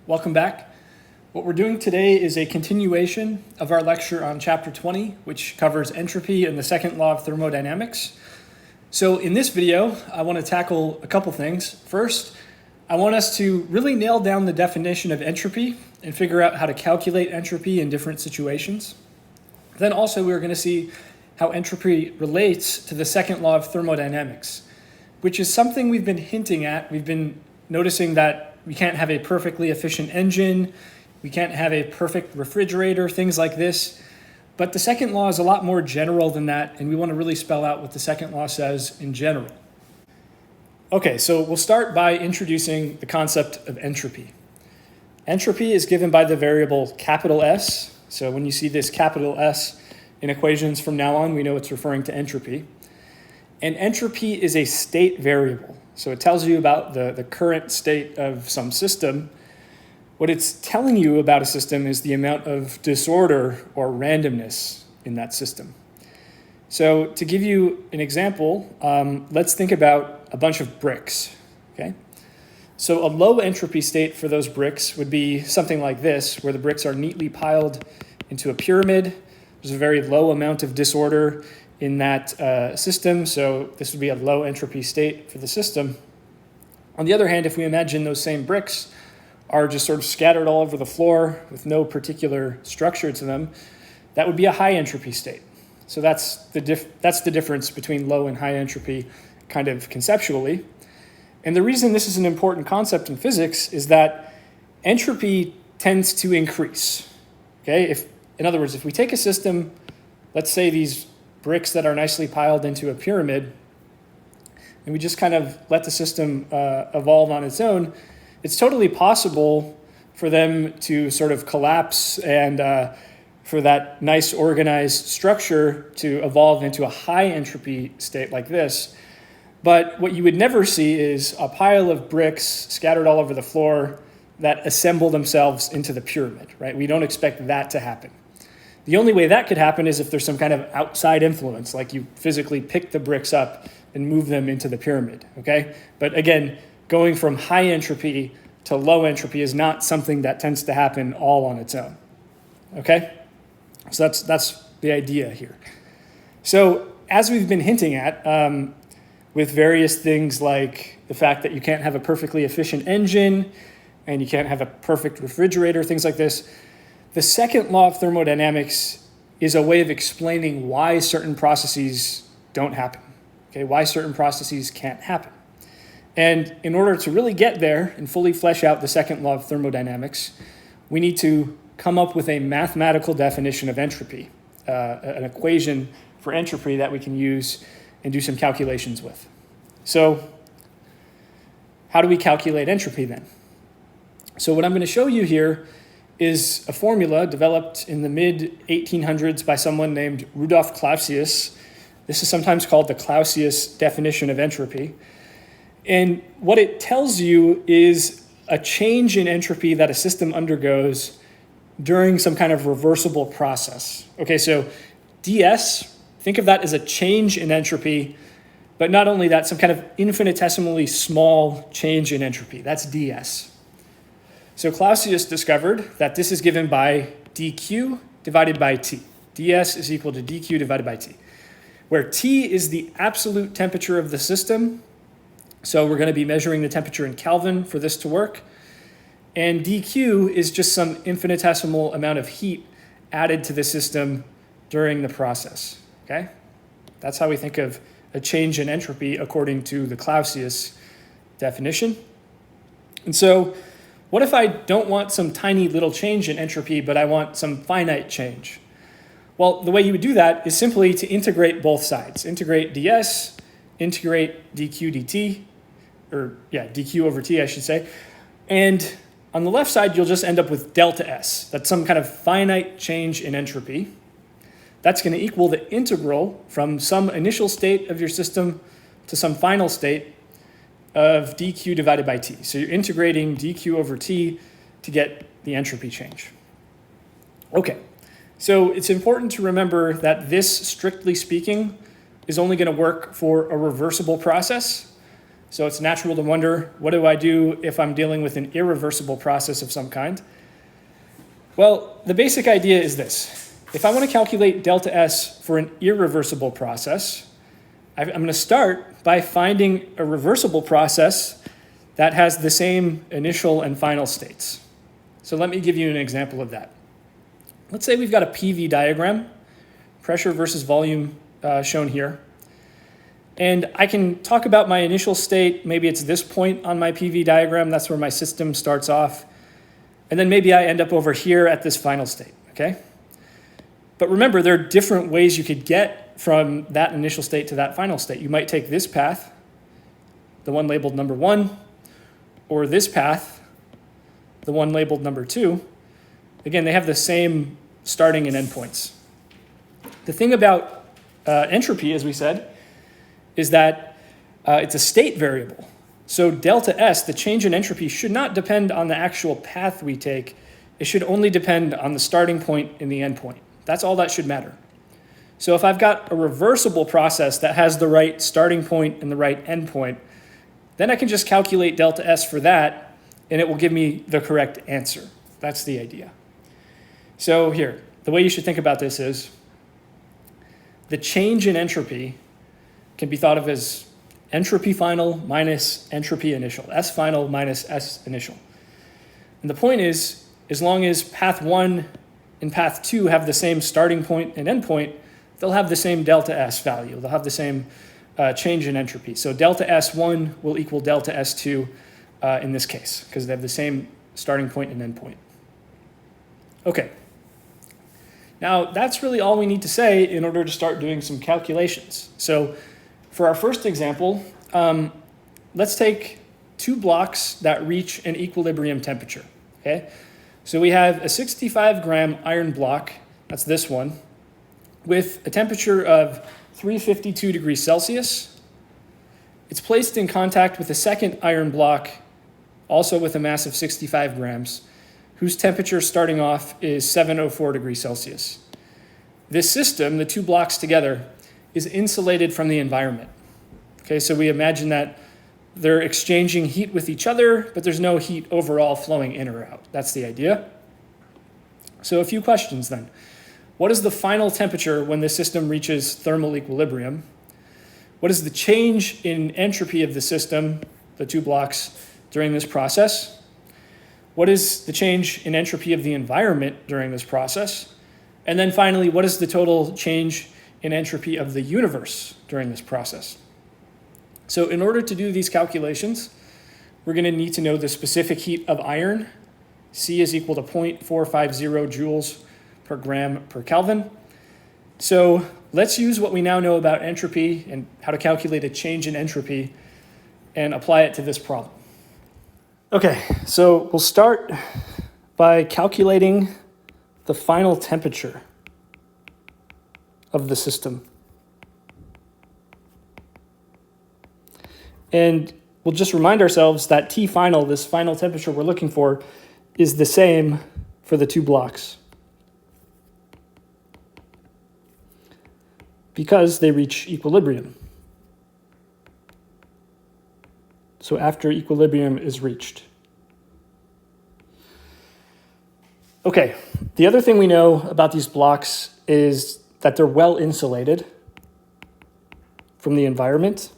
Welcome back. What we're doing today is a continuation of our lecture on Chapter 20, which covers entropy and the second law of thermodynamics. So in this video, I want to tackle a couple things. First, I want us to really nail down the definition of entropy and figure out how to calculate entropy in different situations. Then also we're going to see how entropy relates to the second law of thermodynamics, which is something we've been hinting at. We've been noticing that we can't have a perfectly efficient engine, we can't have a perfect refrigerator, things like this. But the second law is a lot more general than that, and we want to really spell out what the second law says in general. Okay, so we'll start by introducing the concept of entropy. Entropy is given by the variable capital S. So when you see this capital S in equations from now on, we know it's referring to entropy. And entropy is a state variable. So it tells you about the current state of some system. What it's telling you about a system is the amount of disorder or randomness in that system. So to give you an example, let's think about a bunch of bricks, okay? So a low entropy state for those bricks would be something like this, where the bricks are neatly piled into a pyramid. There's a very low amount of disorder in that system, so this would be a low entropy state for the system. On the other hand, if we imagine those same bricks are just sort of scattered all over the floor with no particular structure to them, that would be a high entropy state. So that's the difference between low and high entropy kind of conceptually. And the reason this is an important concept in physics is that entropy tends to increase. Okay? In other words, if we take a system, let's say these bricks that are nicely piled into a pyramid, and we just kind of let the system evolve on its own, it's totally possible for them to sort of collapse and for that nice organized structure to evolve into a high entropy state like this. But what you would never see is a pile of bricks scattered all over the floor that assemble themselves into the pyramid, right? We don't expect that to happen. The only way that could happen is if there's some kind of outside influence, like you physically pick the bricks up and move them into the pyramid, okay? But again, going from high entropy to low entropy is not something that tends to happen all on its own, okay? So that's the idea here. So as we've been hinting at, with various things like the fact that you can't have a perfectly efficient engine and you can't have a perfect refrigerator, things like this, the second law of thermodynamics is a way of explaining why certain processes don't happen, okay? Why certain processes can't happen. And in order to really get there and fully flesh out the second law of thermodynamics, we need to come up with a mathematical definition of entropy, an equation for entropy that we can use and do some calculations with. So how do we calculate entropy then? So what I'm going to show you here is a formula developed in the mid-1800s by someone named Rudolf Clausius. This is sometimes called the Clausius definition of entropy. And what it tells you is a change in entropy that a system undergoes during some kind of reversible process. Okay, so ds, think of that as a change in entropy, but not only that, some kind of infinitesimally small change in entropy. That's ds. So Clausius discovered that this is given by dq divided by t. ds is equal to dq divided by t, where t is the absolute temperature of the system. So we're going to be measuring the temperature in Kelvin for this to work. And dq is just some infinitesimal amount of heat added to the system during the process. Okay? That's how we think of a change in entropy according to the Clausius definition. And so what if I don't want some tiny little change in entropy, but I want some finite change? Well, the way you would do that is simply to integrate both sides. Integrate ds, integrate dq dt, dq over t, I should say. And on the left side, you'll just end up with delta S. That's some kind of finite change in entropy. That's going to equal the integral from some initial state of your system to some final state of dq divided by t. So you're integrating dq over t to get the entropy change. Okay, so it's important to remember that this, strictly speaking, is only going to work for a reversible process. So it's natural to wonder, what do I do if I'm dealing with an irreversible process of some kind? Well, the basic idea is this. If I want to calculate delta S for an irreversible process, I'm going to start by finding a reversible process that has the same initial and final states. So let me give you an example of that. Let's say we've got a PV diagram, pressure versus volume shown here. And I can talk about my initial state. Maybe it's this point on my PV diagram. That's where my system starts off. And then maybe I end up over here at this final state, okay? But remember, there are different ways you could get from that initial state to that final state. You might take this path, the one labeled number 1, or this path, the one labeled number 2. Again, they have the same starting and end points. The thing about entropy, as we said, is that it's a state variable. So delta S, the change in entropy, should not depend on the actual path we take. It should only depend on the starting point and the end point. That's all that should matter. So if I've got a reversible process that has the right starting point and the right end point, then I can just calculate delta S for that, and it will give me the correct answer. That's the idea. So here, the way you should think about this is the change in entropy can be thought of as entropy final minus entropy initial, S final minus S initial. And the point is, as long as path 1 and path 2 have the same starting point and end point, they'll have the same delta S value. They'll have the same change in entropy. So delta S1 will equal delta S2 in this case, because they have the same starting point and end point. Okay. Now, that's really all we need to say in order to start doing some calculations. So for our first example, let's take 2 blocks that reach an equilibrium temperature, okay? So we have a 65-gram iron block, that's this one, with a temperature of 352 degrees Celsius. It's placed in contact with a second iron block, also with a mass of 65 grams, whose temperature starting off is 704 degrees Celsius. This system, the 2 blocks together, is insulated from the environment. Okay, so we imagine that they're exchanging heat with each other, but there's no heat overall flowing in or out. That's the idea. So a few questions then. What is the final temperature when the system reaches thermal equilibrium? What is the change in entropy of the system, the 2 blocks, during this process? What is the change in entropy of the environment during this process? And then finally, what is the total change in entropy of the universe during this process? So in order to do these calculations, we're going to need to know the specific heat of iron. C is equal to 0.450 joules per gram per Kelvin. So let's use what we now know about entropy and how to calculate a change in entropy and apply it to this problem. Okay, so we'll start by calculating the final temperature of the system. And we'll just remind ourselves that T final, this final temperature we're looking for, is the same for the 2 blocks, because they reach equilibrium. So after equilibrium is reached. Okay, the other thing we know about these blocks is that they're well insulated from the environment.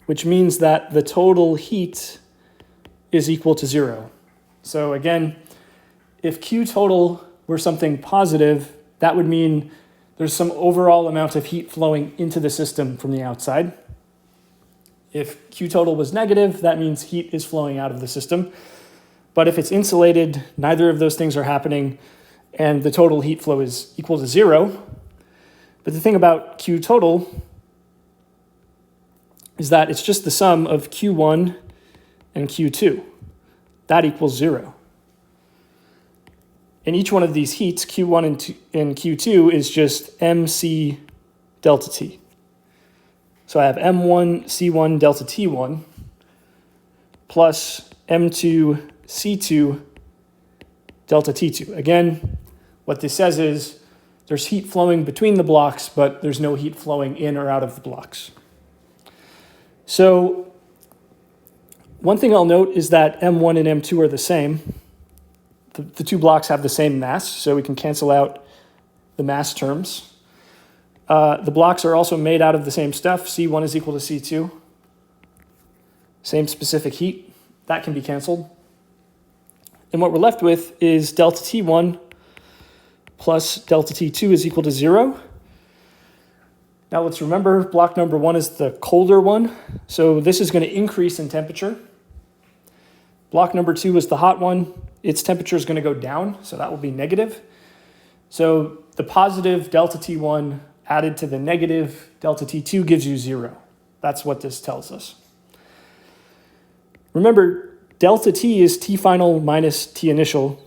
Which means that the total heat is equal to 0. So again, if Q total were something positive, that would mean there's some overall amount of heat flowing into the system from the outside. If Q total was negative, that means heat is flowing out of the system. But if it's insulated, neither of those things are happening, and the total heat flow is equal to 0. But the thing about Q total is that it's just the sum of Q1 and Q2. That equals 0. And each one of these heats, Q1 and Q2, is just MC delta T. So I have M1 C1 delta T1 plus M2 C2 delta T2. Again, what this says is There's heat flowing between the blocks, but there's no heat flowing in or out of the blocks. So one thing I'll note is that M1 and M2 are the same. The two blocks have the same mass, so we can cancel out the mass terms. The blocks are also made out of the same stuff. C1 is equal to C2. Same specific heat. That can be canceled. And what we're left with is delta T1 plus delta T2 is equal to 0. Now let's remember block number 1 is the colder one, so this is going to increase in temperature. Block number 2 is the hot one. Its temperature is going to go down, so that will be negative. So the positive delta T1 added to the negative delta T2 gives you 0. That's what this tells us. Remember, delta T is T final minus T initial.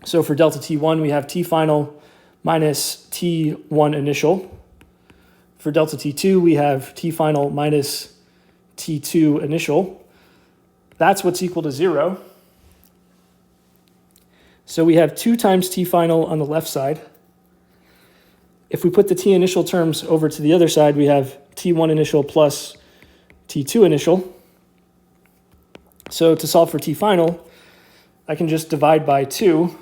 So for delta T1, we have T final minus T1 initial. For delta T2, we have T final minus T2 initial. That's what's equal to 0. So we have 2 times T final on the left side. If we put the T initial terms over to the other side, we have T1 initial plus T2 initial. So to solve for T final, I can just divide by 2.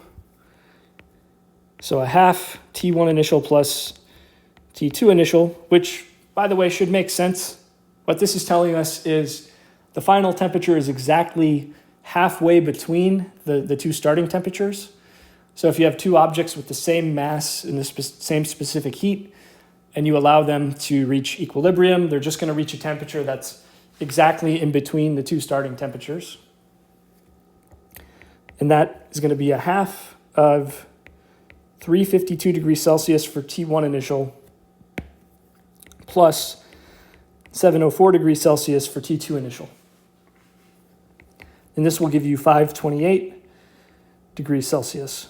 So a half T1 initial plus T2 initial, which, by the way, should make sense. What this is telling us is the final temperature is exactly halfway between the two starting temperatures. So if you have two objects with the same mass and the same specific heat, and you allow them to reach equilibrium, they're just going to reach a temperature that's exactly in between the two starting temperatures. And that is going to be a half of 352 degrees Celsius for T1 initial plus 704 degrees Celsius for T2 initial. And this will give you 528 degrees Celsius.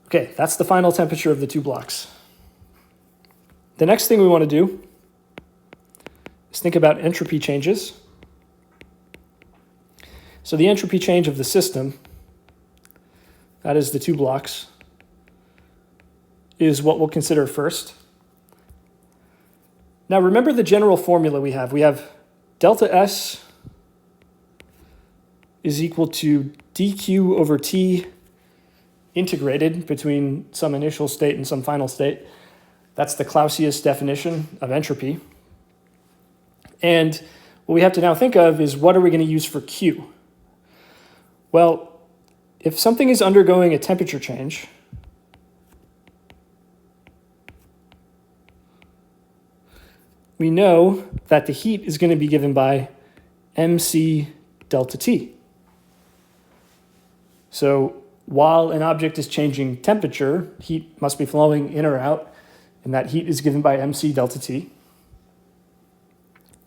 Okay, that's the final temperature of the two blocks. The next thing we want to do is think about entropy changes. So the entropy change of the system, that is the two blocks, is what we'll consider first. Now remember the general formula we have. We have delta S is equal to dq over T integrated between some initial state and some final state. That's the Clausius definition of entropy. And what we have to now think of is, what are we going to use for Q? Well, if something is undergoing a temperature change, we know that the heat is going to be given by mc delta T. So while an object is changing temperature, heat must be flowing in or out, and that heat is given by mc delta T.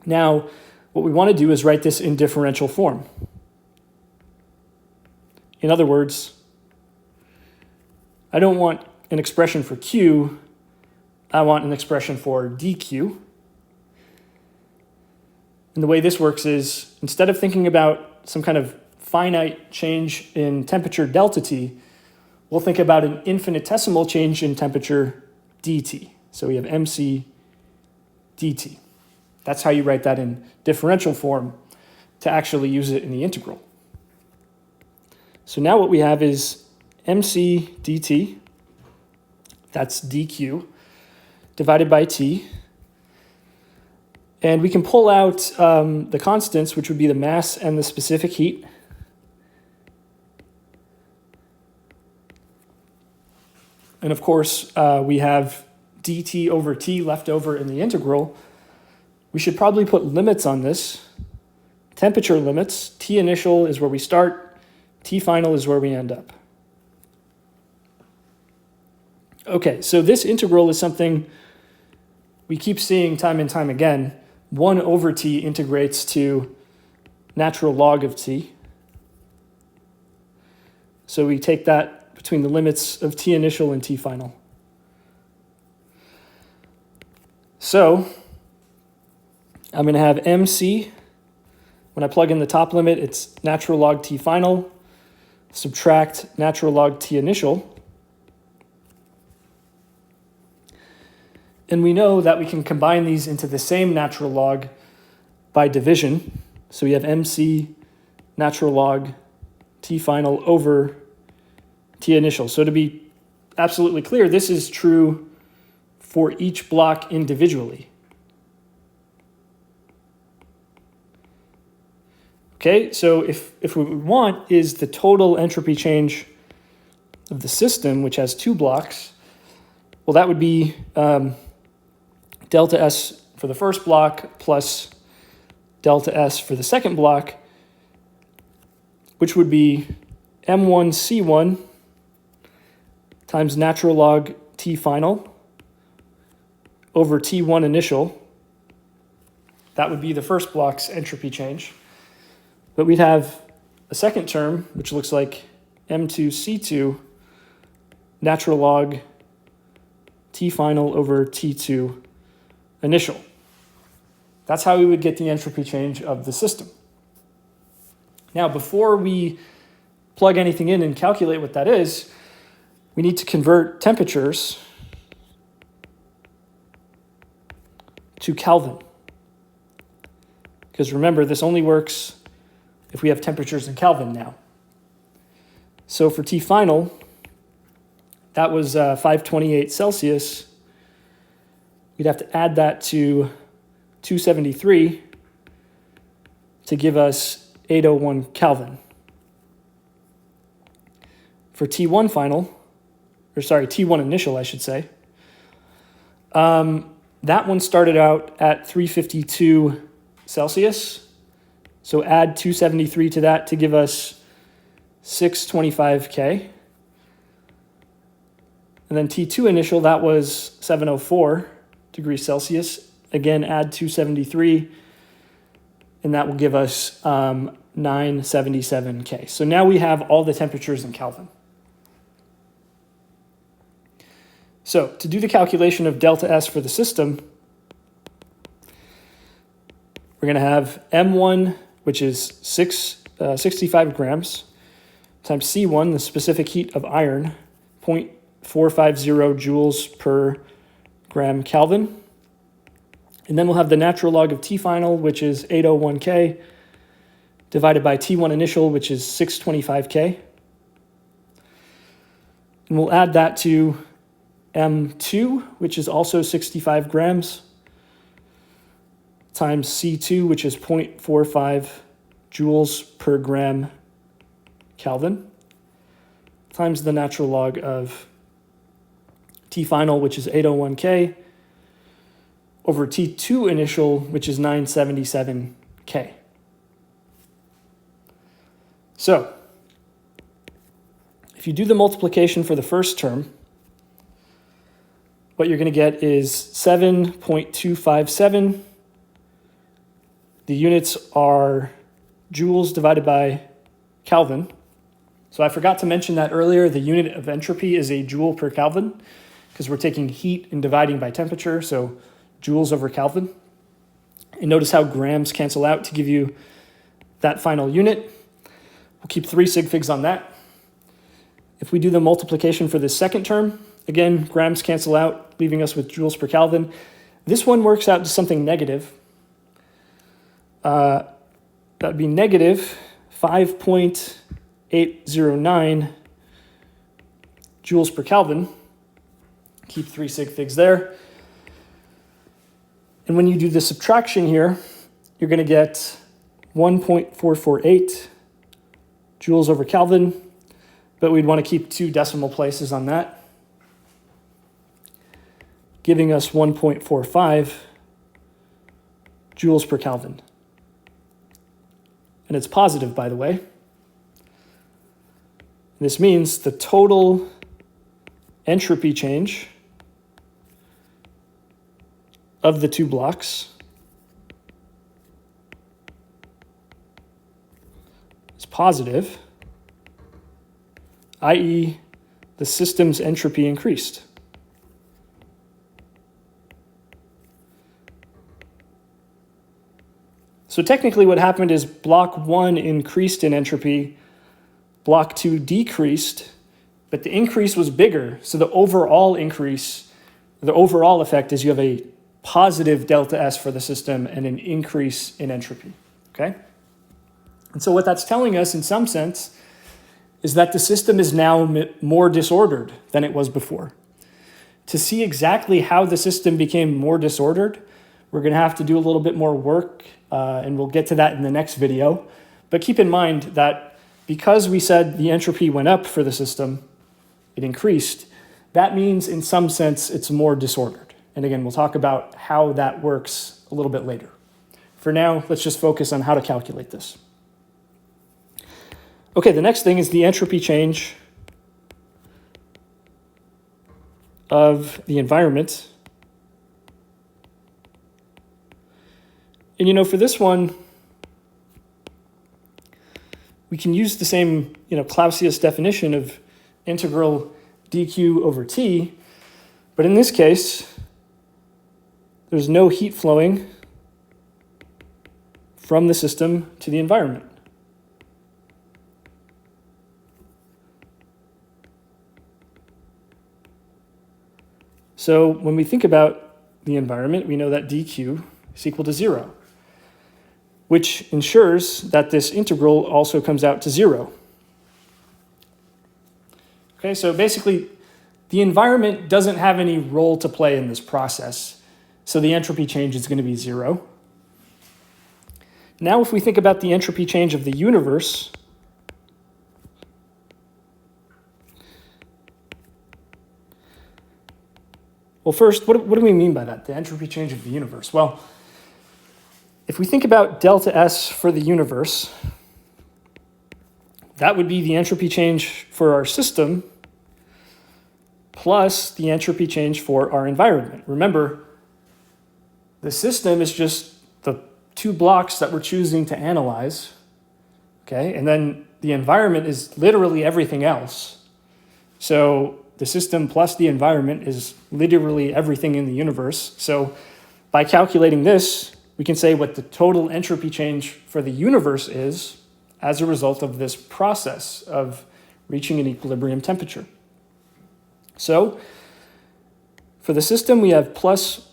Now, what we want to do is write this in differential form. In other words, I don't want an expression for Q, I want an expression for dq. And the way this works is, instead of thinking about some kind of finite change in temperature delta T, we'll think about an infinitesimal change in temperature dt. So we have mc dt. That's how you write that in differential form to actually use it in the integral. So now what we have is mc dt, that's dq, divided by t. And we can pull out the constants, which would be the mass and the specific heat. And of course, we have dt over t left over in the integral. We should probably put limits on this. Temperature limits. T initial is where we start. T final is where we end up. Okay, so this integral is something we keep seeing time and time again. 1 over t integrates to natural log of t. So we take that between the limits of t initial and t final. So I'm going to have mc. When I plug in the top limit, it's natural log t final. Subtract natural log t initial. And we know that we can combine these into the same natural log by division. So we have MC natural log T final over T initial. So to be absolutely clear, this is true for each block individually. Okay, so if what we want is the total entropy change of the system, which has two blocks, well, that would be delta S for the first block plus delta S for the second block, which would be M1C1 times natural log T final over T1 initial. That would be the first block's entropy change. But we'd have a second term, which looks like M2C2 natural log T final over T2 initial. That's how we would get the entropy change of the system. Now, before we plug anything in and calculate what that is, we need to convert temperatures to Kelvin. Because remember, this only works if we have temperatures in Kelvin now. So for T final, that was 528 Celsius. We'd have to add that to 273 to give us 801 Kelvin. For T1 final, or sorry, T1 initial, I should say, that one started out at 352 Celsius. So add 273 to that to give us 625 K. And then T2 initial, that was 704 degrees Celsius. Again, add 273, and that will give us 977 K. So now we have all the temperatures in Kelvin. So to do the calculation of delta S for the system, we're going to have M1, which is 65 grams, times C1, the specific heat of iron, 0.450 joules per gram Kelvin. And then we'll have the natural log of T final, which is 801 K, divided by T1 initial, which is 625 K. And we'll add that to M2, which is also 65 grams, times C2, which is 0.45 joules per gram Kelvin, times the natural log of T final, which is 801 K, over T2 initial, which is 977 K. So, if you do the multiplication for the first term, what you're going to get is 7.257. The units are joules divided by Kelvin. So I forgot to mention that earlier. The unit of entropy is a joule per Kelvin because we're taking heat and dividing by temperature, so joules over Kelvin. And notice how grams cancel out to give you that final unit. We'll keep 3 sig figs on that. If we do the multiplication for the second term, again, grams cancel out, leaving us with joules per Kelvin. This one works out to something negative. That would be negative 5.809 joules per Kelvin. Keep 3 sig figs there. And when you do the subtraction here, you're going to get 1.448 joules over Kelvin, but we'd want to keep 2 decimal places on that, giving us 1.45 joules per Kelvin. And it's positive, by the way. This means the total entropy change of the 2 blocks is positive, i.e., the system's entropy increased. So technically what happened is block 1 increased in entropy, block 2 decreased, but the increase was bigger, so the overall increase the overall effect is you have a positive delta S for the system and an increase in entropy, okay? And so what that's telling us in some sense is that the system is now more disordered than it was before. To see exactly how the system became more disordered, we're going to have to do a little bit more work, and we'll get to that in the next video. But keep in mind that because we said the entropy went up for the system, it increased, that means in some sense it's more disordered. And again, we'll talk about how that works a little bit later. For now, let's just focus on how to calculate this. Okay, the next thing is the entropy change of the environment. And you know, for this one, we can use the same, Clausius definition of integral dq over t, but in this case, there's no heat flowing from the system to the environment. So when we think about the environment, we know that dq is equal to 0, which ensures that this integral also comes out to 0. Okay, so basically, the environment doesn't have any role to play in this process, so the entropy change is going to be 0. Now, if we think about the entropy change of the universe, well, first, what do we mean by that, the entropy change of the universe? Well, if we think about delta S for the universe, that would be the entropy change for our system plus the entropy change for our environment. Remember, the system is just the two blocks that we're choosing to analyze, okay? And then the environment is literally everything else. So the system plus the environment is literally everything in the universe. So by calculating this, we can say what the total entropy change for the universe is as a result of this process of reaching an equilibrium temperature. So for the system, we have plus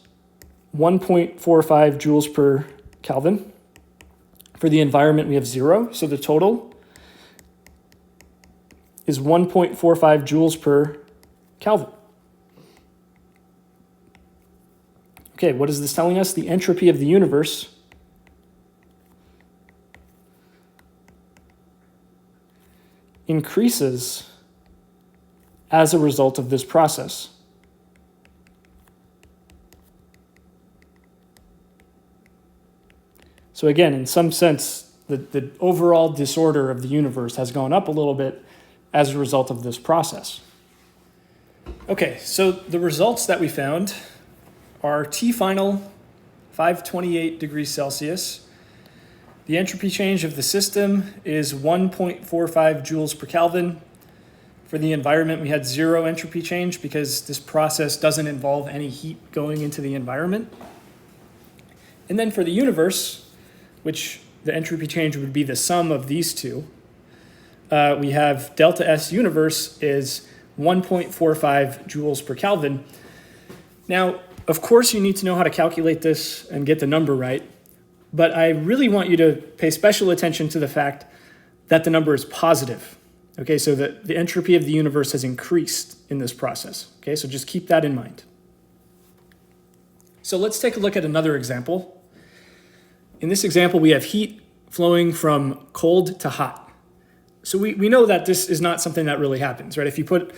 1.45 joules per Kelvin. For the environment, we have 0. So the total is 1.45 joules per Kelvin. Okay, what is this telling us? The entropy of the universe increases as a result of this process. So again, in some sense, the overall disorder of the universe has gone up a little bit as a result of this process. Okay, so the results that we found are T final 528 degrees Celsius. The entropy change of the system is 1.45 joules per Kelvin. For the environment, we had 0 entropy change because this process doesn't involve any heat going into the environment. And then for the universe, which the entropy change would be the sum of these two, we have delta S universe is 1.45 joules per Kelvin. Now, of course, you need to know how to calculate this and get the number right, but I really want you to pay special attention to the fact that the number is positive. Okay, so the entropy of the universe has increased in this process. Okay, so just keep that in mind. So let's take a look at another example. In this example, we have heat flowing from cold to hot. So we know that this is not something that really happens, right? If you put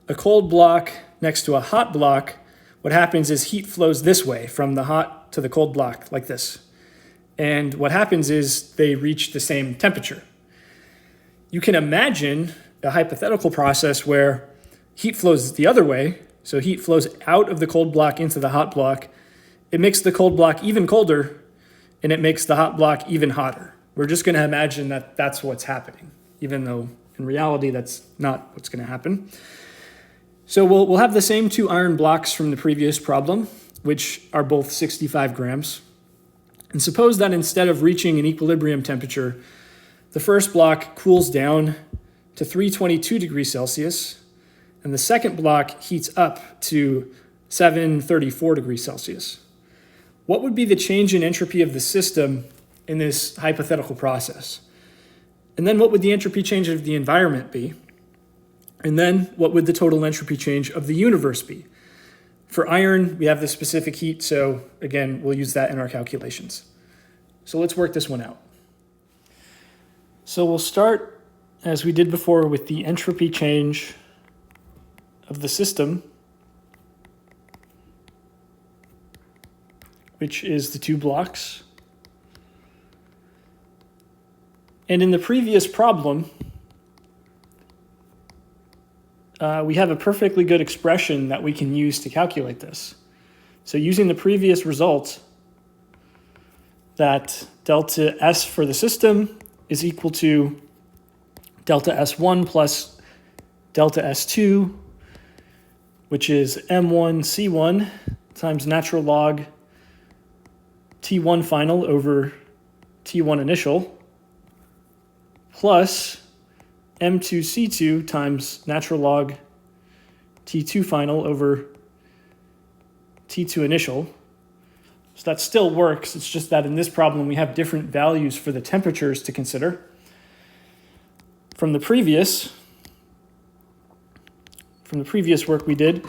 a cold block next to a hot block, what happens is heat flows this way from the hot to the cold block like this. And what happens is they reach the same temperature. You can imagine a hypothetical process where heat flows the other way. So heat flows out of the cold block into the hot block. It makes the cold block even colder, and it makes the hot block even hotter. We're just going to imagine that that's what's happening, even though in reality that's not what's going to happen. So we'll have the same two iron blocks from the previous problem, which are both 65 grams. And suppose that instead of reaching an equilibrium temperature, the first block cools down to 322 degrees Celsius, and the second block heats up to 734 degrees Celsius. What would be the change in entropy of the system in this hypothetical process? And then what would the entropy change of the environment be? And then what would the total entropy change of the universe be? For iron, we have the specific heat, so again, we'll use that in our calculations. So let's work this one out. So we'll start, as we did before, with the entropy change of the system, which is the two blocks. And in the previous problem, we have a perfectly good expression that we can use to calculate this. So using the previous result, that delta S for the system is equal to delta S1 plus delta S2, which is M1 C1 times natural log T1 final over T1 initial, plus M2 C2 times natural log T2 final over T2 initial. So that still works. It's just that in this problem, we have different values for the temperatures to consider. From the previous work we did,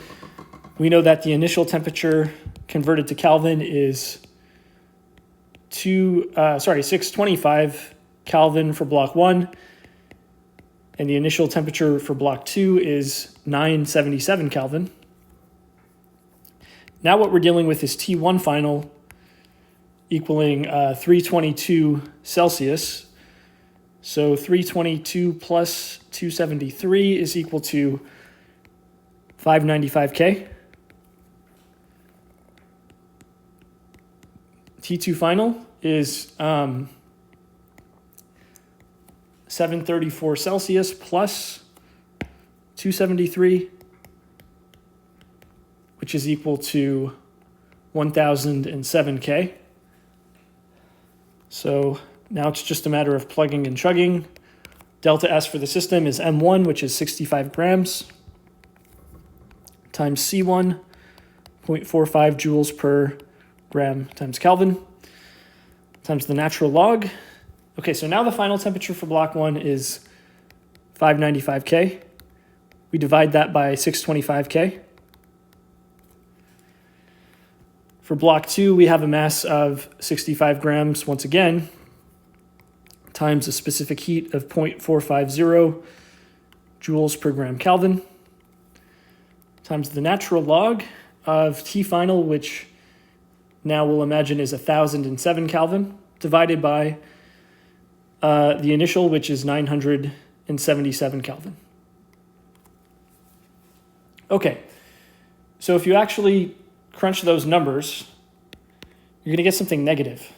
we know that the initial temperature converted to Kelvin is 625 Kelvin for block 1, and the initial temperature for block 2 is 977 Kelvin. Now what we're dealing with is T1 final equaling 322 Celsius. So 322 plus 273 is equal to 595 K. T2 final is 734 Celsius plus 273, which is equal to 1007 K. So now it's just a matter of plugging and chugging. Delta S for the system is M1, which is 65 grams, times C1, 0.45 joules per gram times Kelvin, times the natural log. Okay, so now the final temperature for block 1 is 595 K. We divide that by 625 K. For block 2, we have a mass of 65 grams once again, times a specific heat of 0.450 joules per gram Kelvin, times the natural log of T final, which now we'll imagine is 1007 Kelvin, divided by the initial, which is 977 Kelvin. Okay, so if you actually crunch those numbers, you're going to get something negative.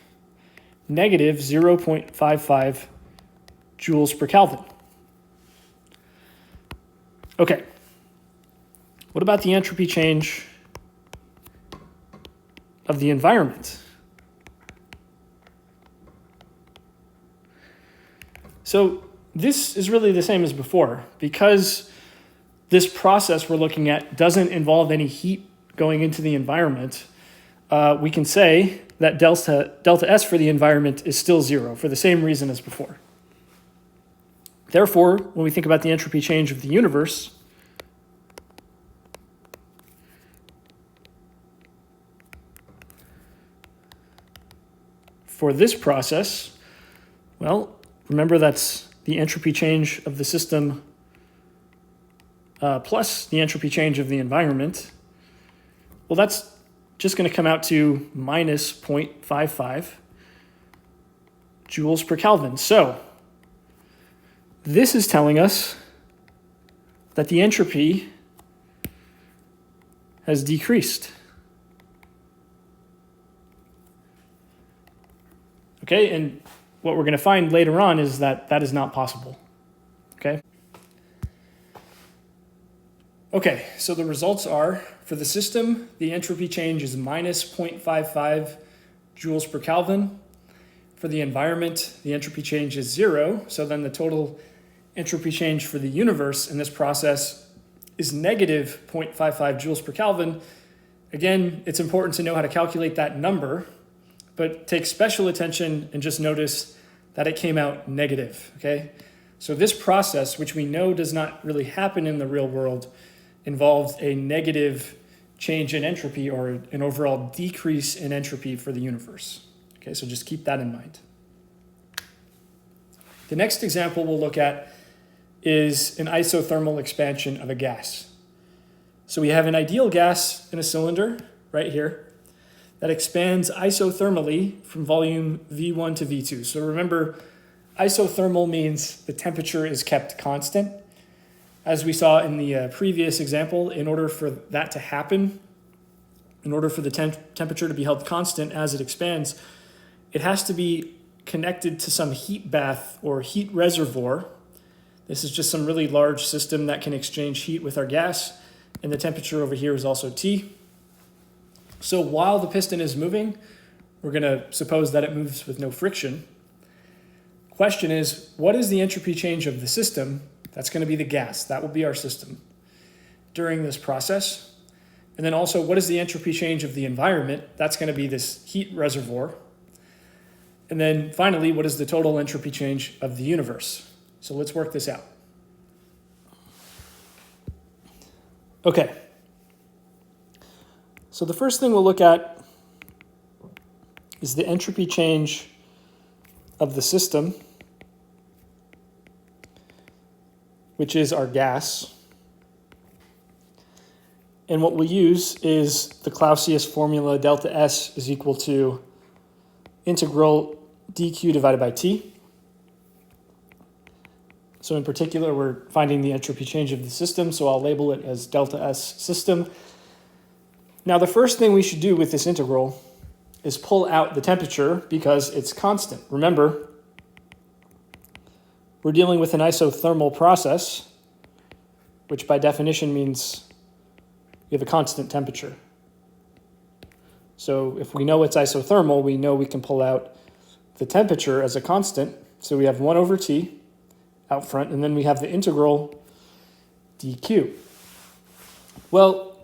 Negative 0.55 joules per Kelvin. Okay, what about the entropy change of the environment? So this is really the same as before. Because this process we're looking at doesn't involve any heat going into the environment, we can say that delta S for the environment is still 0 for the same reason as before. Therefore, when we think about the entropy change of the universe, for this process, well, remember that's the entropy change of the system plus the entropy change of the environment. Well, that's just going to come out to minus 0.55 joules per Kelvin. So this is telling us that the entropy has decreased. Okay, and what we're going to find later on is that that is not possible. Okay? Okay, so the results are, for the system, the entropy change is minus 0.55 joules per Kelvin. For the environment, the entropy change is 0. So then the total entropy change for the universe in this process is negative 0.55 joules per Kelvin. Again, it's important to know how to calculate that number, but take special attention and just notice that it came out negative, okay? So this process, which we know does not really happen in the real world, involves a negative change in entropy or an overall decrease in entropy for the universe. Okay, so just keep that in mind. The next example we'll look at is an isothermal expansion of a gas. So we have an ideal gas in a cylinder right here that expands isothermally from volume V1 to V2. So remember, isothermal means the temperature is kept constant. As we saw in the previous example, in order for that to happen, in order for the temperature to be held constant as it expands, it has to be connected to some heat bath or heat reservoir. This is just some really large system that can exchange heat with our gas, and the temperature over here is also T. So while the piston is moving, we're going to suppose that it moves with no friction. Question is, what is the entropy change of the system? That's going to be the gas. That will be our system during this process. And then also, what is the entropy change of the environment? That's going to be this heat reservoir. And then finally, what is the total entropy change of the universe? So let's work this out. Okay. So the first thing we'll look at is the entropy change of the system, which is our gas. And what we'll use is the Clausius formula, delta S is equal to integral dq divided by T. So in particular, we're finding the entropy change of the system, so I'll label it as delta S system. Now, the first thing we should do with this integral is pull out the temperature because it's constant. Remember, we're dealing with an isothermal process, which by definition means we have a constant temperature. So if we know it's isothermal, we know we can pull out the temperature as a constant. So we have 1 over T out front, and then we have the integral dq. Well,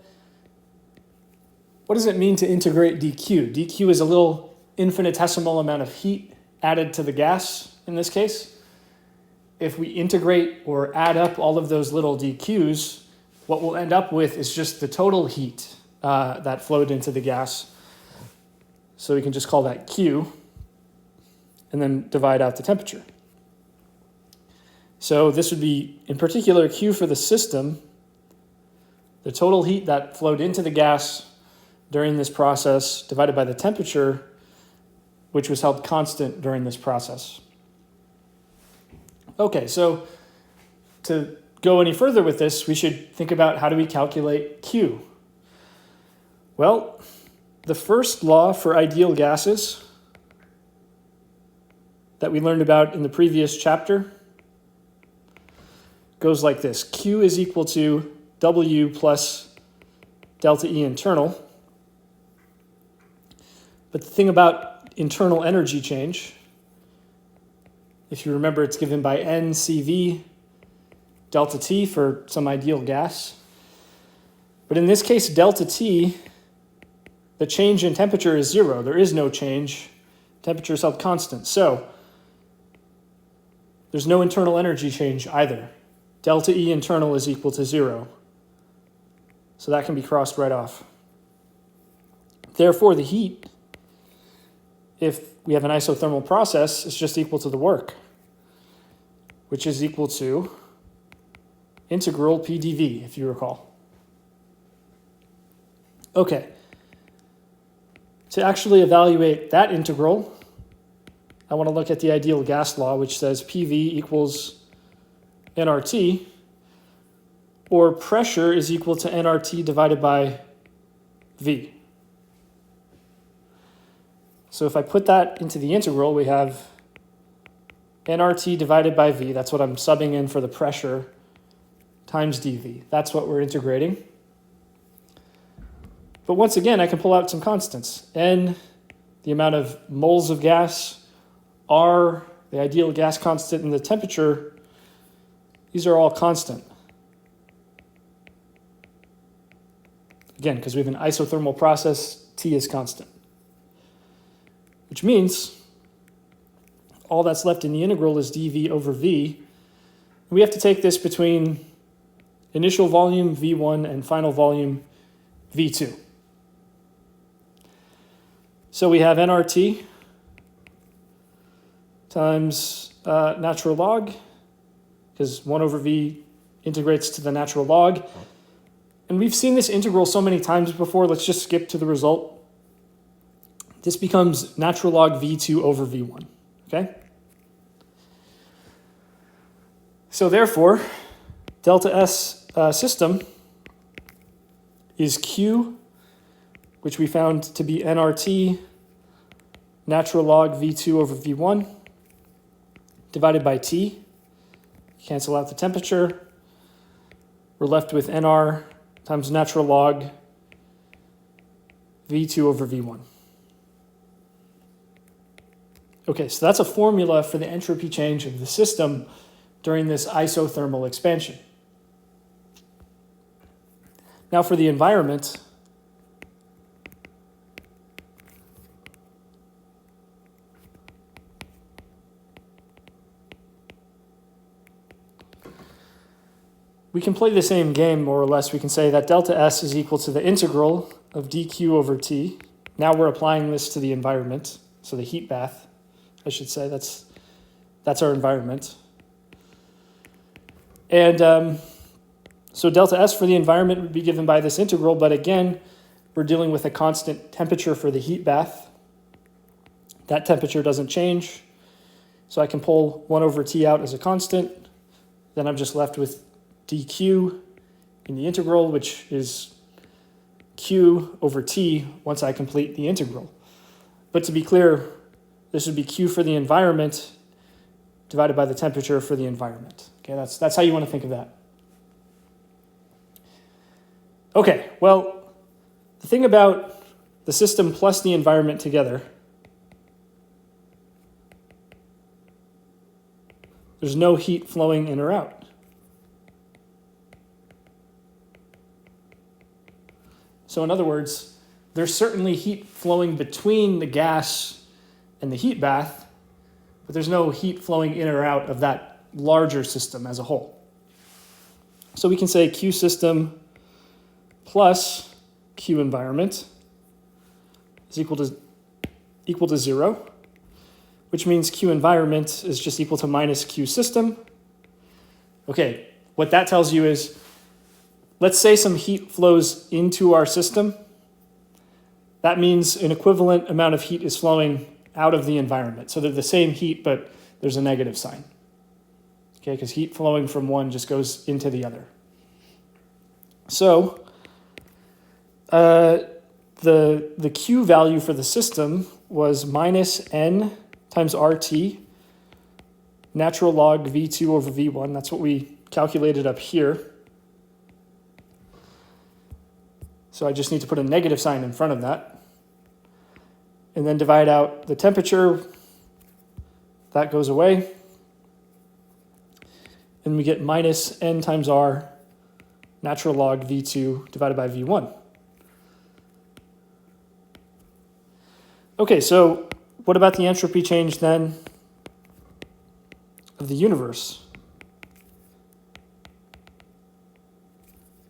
what does it mean to integrate dq? dq is a little infinitesimal amount of heat added to the gas in this case. If we integrate or add up all of those little dq's, what we'll end up with is just the total heat that flowed into the gas. So we can just call that Q and then divide out the temperature. So this would be, in particular, Q for the system, the total heat that flowed into the gas during this process divided by the temperature, which was held constant during this process. Okay, so to go any further with this, we should think about how do we calculate Q? Well, the first law for ideal gases that we learned about in the previous chapter goes like this. Q is equal to W plus delta E internal. But the thing about internal energy change, if you remember, it's given by NCV delta T for some ideal gas. But in this case, delta T, the change in temperature is 0. There is no change. Temperature is held constant. So there's no internal energy change either. Delta E internal is equal to 0. So that can be crossed right off. Therefore, the heat, if we have an isothermal process, is just equal to the work, which is equal to integral PdV, if you recall. Okay. To actually evaluate that integral, I want to look at the ideal gas law, which says PV equals nRT, or pressure is equal to nRT divided by V. So if I put that into the integral, we have nRT divided by V, that's what I'm subbing in for the pressure, times dV. That's what we're integrating. But once again, I can pull out some constants. N, the amount of moles of gas, R, the ideal gas constant, and the temperature, these are all constant. Again, because we have an isothermal process, T is constant. Which means all that's left in the integral is dV over V. We have to take this between initial volume V1 and final volume V2. So we have nRT times natural log, because 1 over V integrates to the natural log. And we've seen this integral so many times before, let's just skip to the result. This becomes natural log V2 over V1, okay? So therefore, delta S system is Q, which we found to be nRT natural log V2 over V1 divided by T. Cancel out the temperature. We're left with nR times natural log V2 over V1. Okay, so that's a formula for the entropy change of the system during this isothermal expansion. Now for the environment, we can play the same game more or less. We can say that delta S is equal to the integral of dq over T. Now we're applying this to the environment, so the heat bath, I should say, that's our environment. And so delta S for the environment would be given by this integral, but again, we're dealing with a constant temperature for the heat bath. That temperature doesn't change, so I can pull 1 over T out as a constant. Then I'm just left with dq in the integral, which is q over T once I complete the integral. But to be clear, this would be Q for the environment divided by the temperature for the environment. Okay, that's how you want to think of that. Okay, well, the thing about the system plus the environment together, there's no heat flowing in or out. So in other words, there's certainly heat flowing between the gas and the heat bath, but there's no heat flowing in or out of that larger system as a whole. So we can say Q system plus Q environment is equal to 0, which means Q environment is just equal to minus Q system. Okay, what that tells you is, let's say some heat flows into our system. That means an equivalent amount of heat is flowing out of the environment. So they're the same heat, but there's a negative sign. Okay, because heat flowing from one just goes into the other. So the Q value for the system was minus N times RT, natural log V2 over V1. That's what we calculated up here. So I just need to put a negative sign in front of that. And then divide out the temperature. That goes away. And we get minus N times R, natural log V2 divided by V1. Okay, so what about the entropy change then of the universe?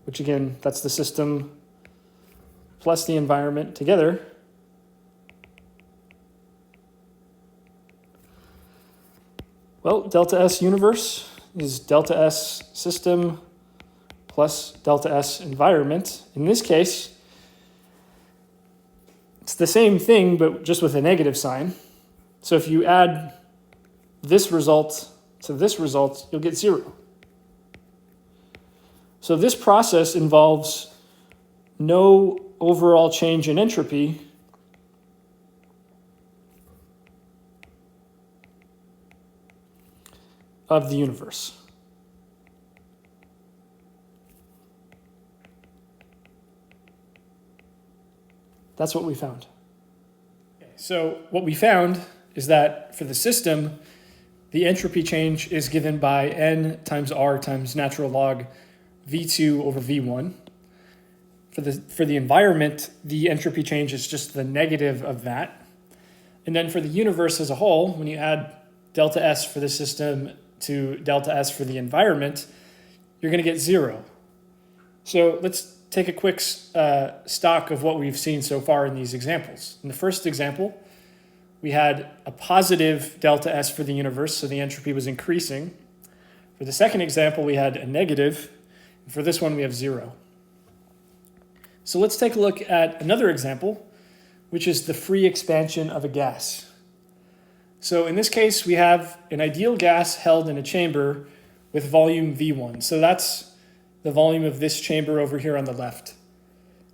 Which again, that's the system plus the environment together. Well, delta S universe is delta S system plus delta S environment. In this case, it's the same thing, but just with a negative sign. So if you add this result to this result, you'll get 0. So this process involves no overall change in entropy, of the universe. That's what we found. Okay, so what we found is that for the system, the entropy change is given by N times R times natural log V2 over V1. For the environment, the entropy change is just the negative of that. And then for the universe as a whole, when you add delta S for the system to delta S for the environment, you're going to get 0. So let's take a quick stock of what we've seen so far in these examples. In the first example, we had a positive delta S for the universe, so the entropy was increasing. For the second example, we had a negative. And for this one, we have 0. So let's take a look at another example, which is the free expansion of a gas. So in this case, we have an ideal gas held in a chamber with volume V1. So that's the volume of this chamber over here on the left.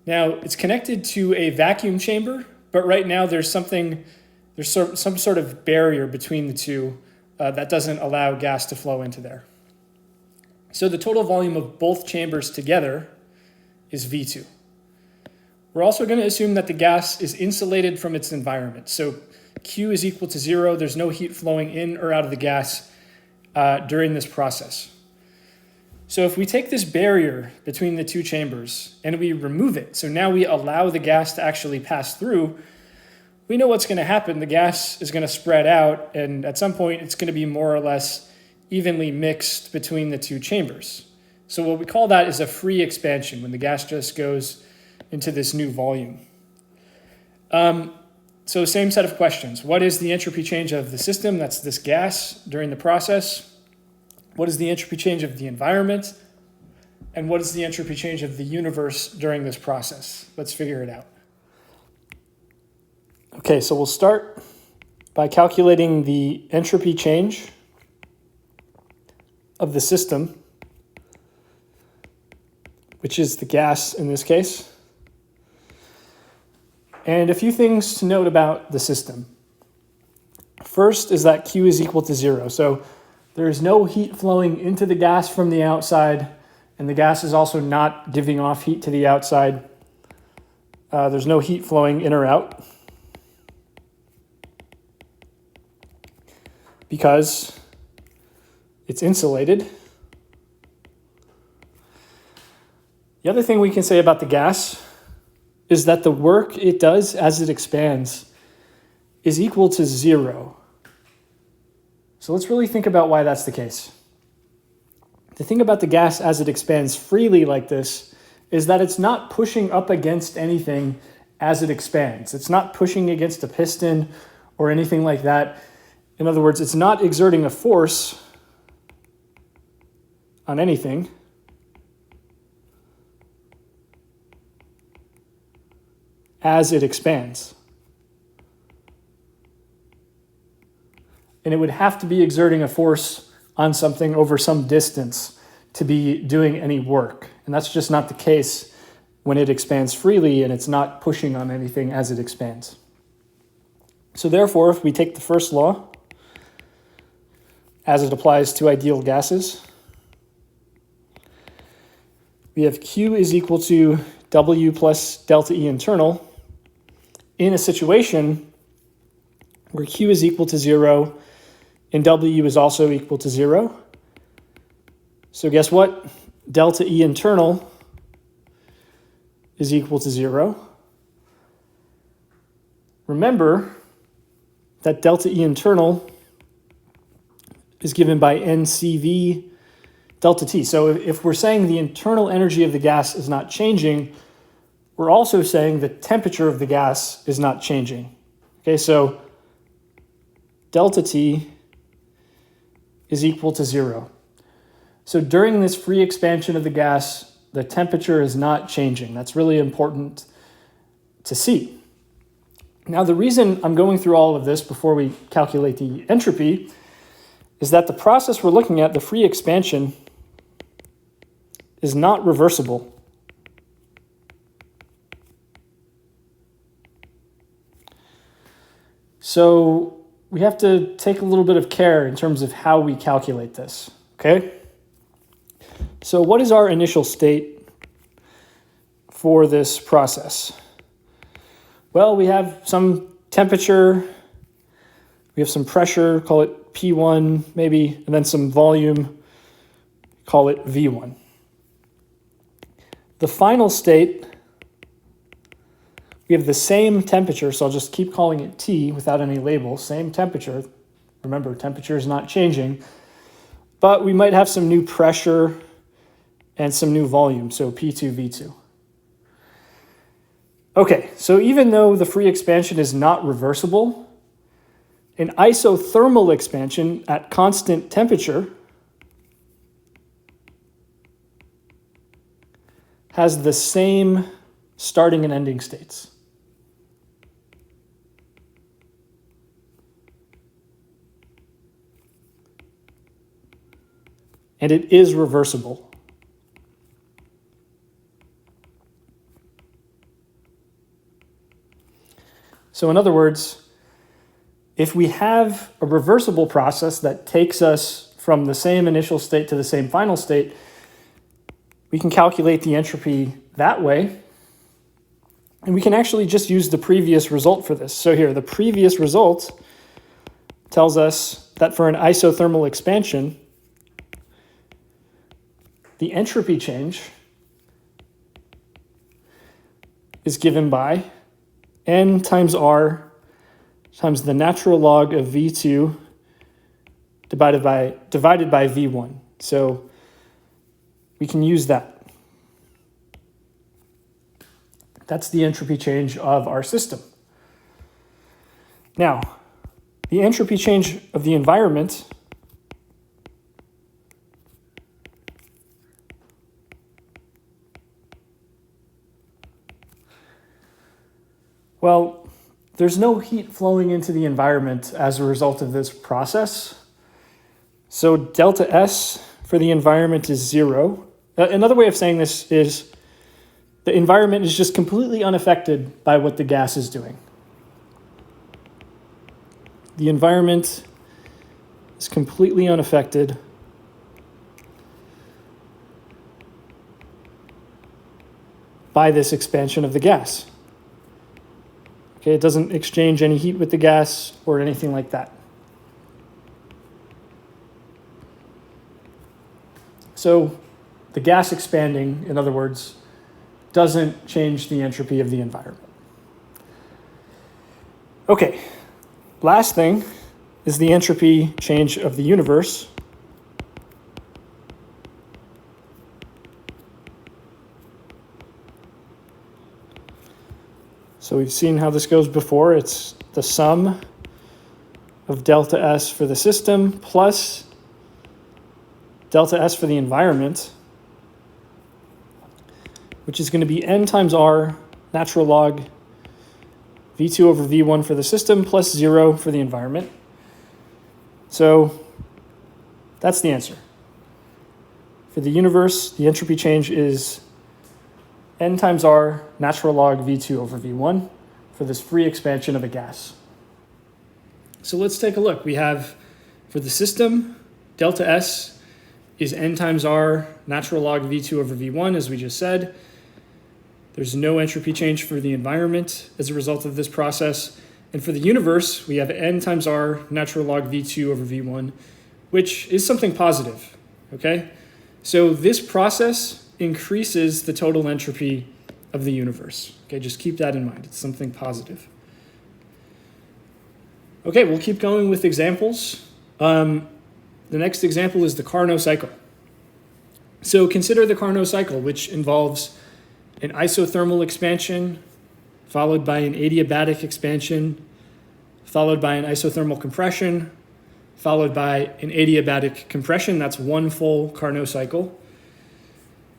Now, it's connected to a vacuum chamber, but right now there's some sort of barrier between the two that doesn't allow gas to flow into there. So the total volume of both chambers together is V2. We're also going to assume that the gas is insulated from its environment. So Q is equal to 0. There's no heat flowing in or out of the gas during this process. So if we take this barrier between the two chambers and we remove it, so now we allow the gas to actually pass through, we know what's going to happen. The gas is going to spread out, and at some point it's going to be more or less evenly mixed between the two chambers. So what we call that is a free expansion, when the gas just goes into this new volume. So same set of questions. What is the entropy change of the system? That's this gas during the process. What is the entropy change of the environment? And what is the entropy change of the universe during this process? Let's figure it out. Okay, so we'll start by calculating the entropy change of the system, which is the gas in this case. And a few things to note about the system. First is that Q is equal to 0. So there is no heat flowing into the gas from the outside, and the gas is also not giving off heat to the outside. There's no heat flowing in or out because it's insulated. The other thing we can say about the gas is that the work it does as it expands is equal to 0. So let's really think about why that's the case. The thing about the gas as it expands freely like this is that it's not pushing up against anything as it expands. It's not pushing against a piston or anything like that. In other words, it's not exerting a force on anything. As it expands. And it would have to be exerting a force on something over some distance to be doing any work. And that's just not the case when it expands freely and it's not pushing on anything as it expands. So therefore, if we take the first law as it applies to ideal gases, we have Q is equal to W plus delta E internal in a situation where Q is equal to 0 and W is also equal to 0. So guess what? Delta E internal is equal to 0. Remember that delta E internal is given by NCV delta T. So if we're saying the internal energy of the gas is not changing, we're also saying the temperature of the gas is not changing. Okay, so delta T is equal to 0. So during this free expansion of the gas, the temperature is not changing. That's really important to see. Now, the reason I'm going through all of this before we calculate the entropy is that the process we're looking at, the free expansion, is not reversible. So we have to take a little bit of care in terms of how we calculate this, okay? So what is our initial state for this process? Well, we have some temperature, we have some pressure, call it P1 maybe, and then some volume, call it V1. The final state we have the same temperature, so I'll just keep calling it T without any label, same temperature. Remember, temperature is not changing, but we might have some new pressure and some new volume, so P2, V2. Okay, so even though the free expansion is not reversible, an isothermal expansion at constant temperature has the same starting and ending states. And it is reversible. So in other words, if we have a reversible process that takes us from the same initial state to the same final state, we can calculate the entropy that way. And we can actually just use the previous result for this. So here, the previous result tells us that for an isothermal expansion, the entropy change is given by n times r times the natural log of V2 divided by V1. So we can use that. That's the entropy change of our system. Now, the entropy change of the environment well, there's no heat flowing into the environment as a result of this process. So delta S for the environment is 0. Another way of saying this is the environment is just completely unaffected by what the gas is doing. The environment is completely unaffected by this expansion of the gas. Okay, it doesn't exchange any heat with the gas or anything like that. So the gas expanding, in other words, doesn't change the entropy of the environment. Okay, last thing is the entropy change of the universe. So we've seen how this goes before. It's the sum of delta S for the system plus delta S for the environment, which is going to be n times r natural log V2 over V1 for the system plus 0 for the environment. So that's the answer. For the universe, the entropy change is n times r natural log V2 over V1 for this free expansion of a gas. So let's take a look. We have, for the system, delta S is n times r natural log V2 over V1, as we just said. There's no entropy change for the environment as a result of this process. And for the universe, we have n times r natural log V2 over V1, which is something positive, okay? So this process increases the total entropy of the universe. Okay, just keep that in mind. It's something positive. Okay, we'll keep going with examples. The next example is the Carnot cycle. So consider the Carnot cycle, which involves an isothermal expansion, followed by an adiabatic expansion, followed by an isothermal compression, followed by an adiabatic compression. That's one full Carnot cycle.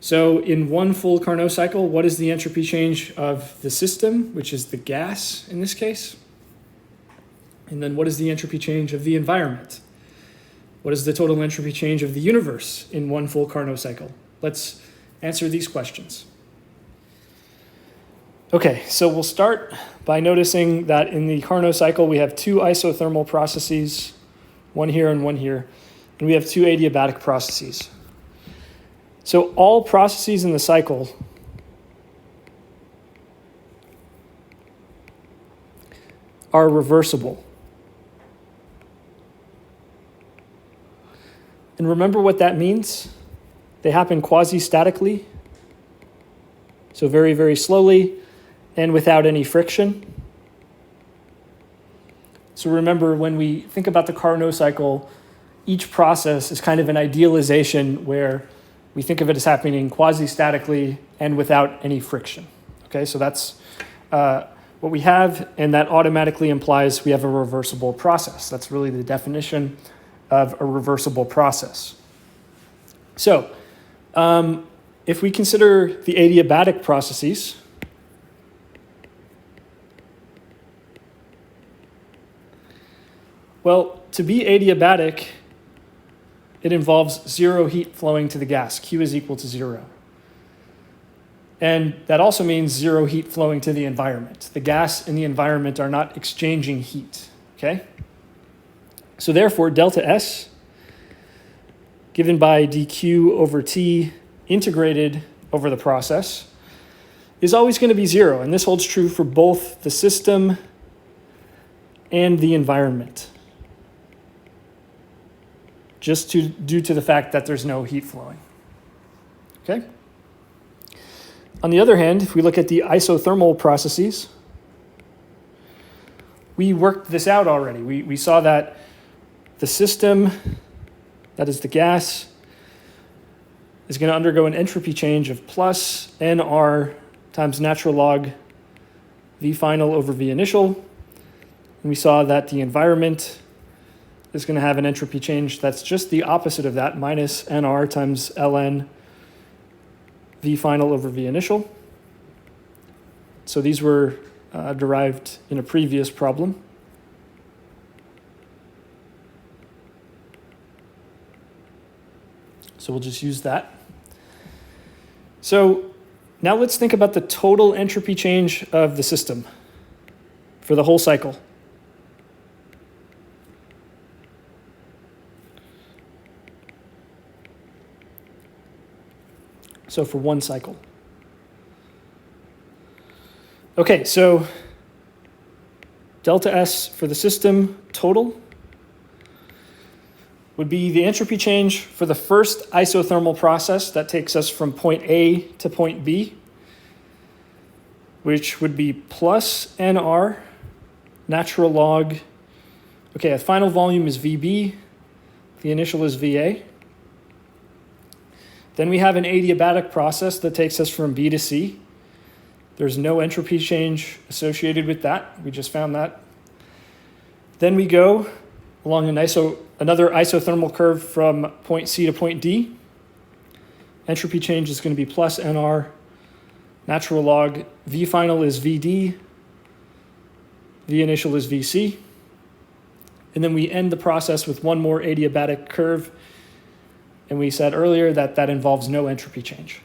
So in one full Carnot cycle, what is the entropy change of the system, which is the gas in this case? And then what is the entropy change of the environment? What is the total entropy change of the universe in one full Carnot cycle? Let's answer these questions. Okay, so we'll start by noticing that in the Carnot cycle, we have two isothermal processes, one here and one here, and we have two adiabatic processes. So all processes in the cycle are reversible. And remember what that means? They happen quasi-statically, so very, very slowly, and without any friction. So remember, when we think about the Carnot cycle, each process is kind of an idealization where we think of it as happening quasi-statically and without any friction. Okay, so that's what we have, and that automatically implies we have a reversible process. That's really the definition of a reversible process. So if we consider the adiabatic processes, well, to be adiabatic, it involves zero heat flowing to the gas. Q is equal to 0. And that also means zero heat flowing to the environment. The gas and the environment are not exchanging heat, okay? So therefore, delta S, given by dq over T integrated over the process, is always going to be 0. And this holds true for both the system and the environment, just due to the fact that there's no heat flowing, okay? On the other hand, if we look at the isothermal processes, we worked this out already. We saw that the system, that is the gas, is going to undergo an entropy change of plus nR times natural log V final over V initial. And we saw that the environment is going to have an entropy change that's just the opposite of that, minus nR times ln V final over V initial. So these were derived in a previous problem. So we'll just use that. So now let's think about the total entropy change of the system for the whole cycle. So for one cycle. Okay, so delta S for the system total would be the entropy change for the first isothermal process that takes us from point A to point B, which would be plus nR natural log. Okay, the final volume is VB, the initial is VA. Then we have an adiabatic process that takes us from B to C. There's no entropy change associated with that. We just found that. Then we go along another isothermal curve from point C to point D. Entropy change is going to be plus nR natural log. V final is VD. V initial is VC. And then we end the process with one more adiabatic curve. And we said earlier that that involves no entropy change.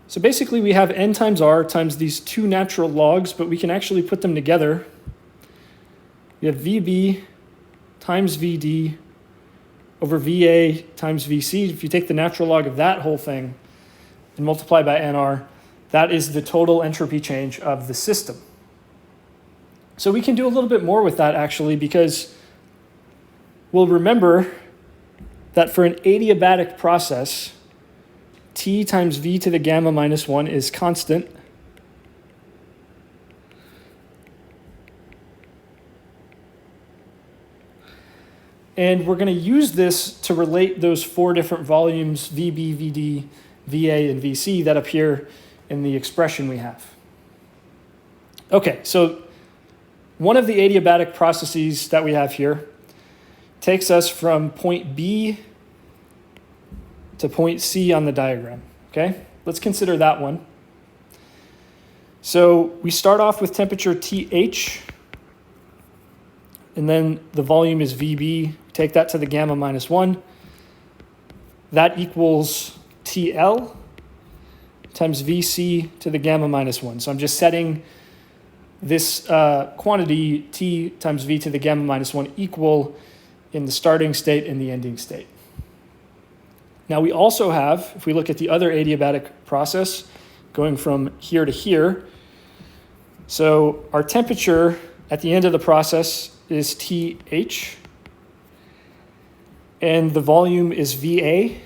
So basically we have n times r times these two natural logs, but we can actually put them together. We have VB times VD over VA times VC. If you take the natural log of that whole thing and multiply by nR, that is the total entropy change of the system. So we can do a little bit more with that actually, because we'll remember that for an adiabatic process, T times V to the gamma minus 1 is constant. And we're going to use this to relate those four different volumes, VB, VD, VA, and VC, that appear in the expression we have. Okay, so one of the adiabatic processes that we have here takes us from point B to point C on the diagram, okay? Let's consider that one. So we start off with temperature TH, and then the volume is VB. Take that to the gamma minus 1. That equals TL times VC to the gamma minus 1. So I'm just setting this quantity T times V to the gamma minus 1 equal in the starting state and the ending state. Now we also have, if we look at the other adiabatic process, going from here to here, so our temperature at the end of the process is TH, and the volume is VA.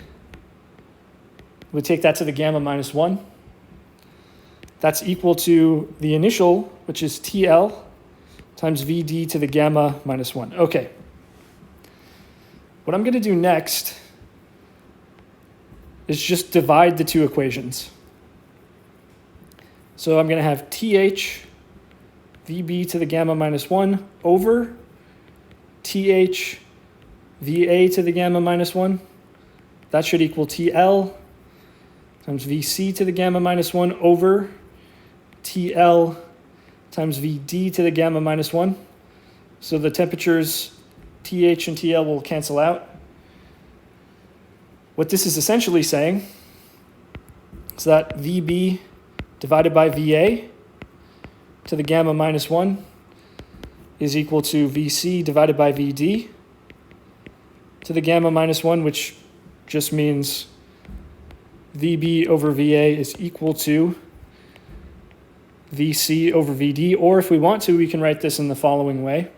We take that to the gamma minus 1. that's equal to the initial, which is TL, times Vd to the gamma minus 1. Okay. What I'm going to do next is just divide the two equations. So I'm going to have TH Vb to the gamma minus 1 over TH Va to the gamma minus 1. That should equal TL times Vc to the gamma minus 1 over TL times Vd to the gamma minus 1. So the temperatures TH and TL will cancel out. What this is essentially saying is that Vb divided by Va to the gamma minus 1 is equal to Vc divided by Vd to the gamma minus 1, which just means Vb over Va is equal to Vc over Vd, or if we want to, we can write this in the following way.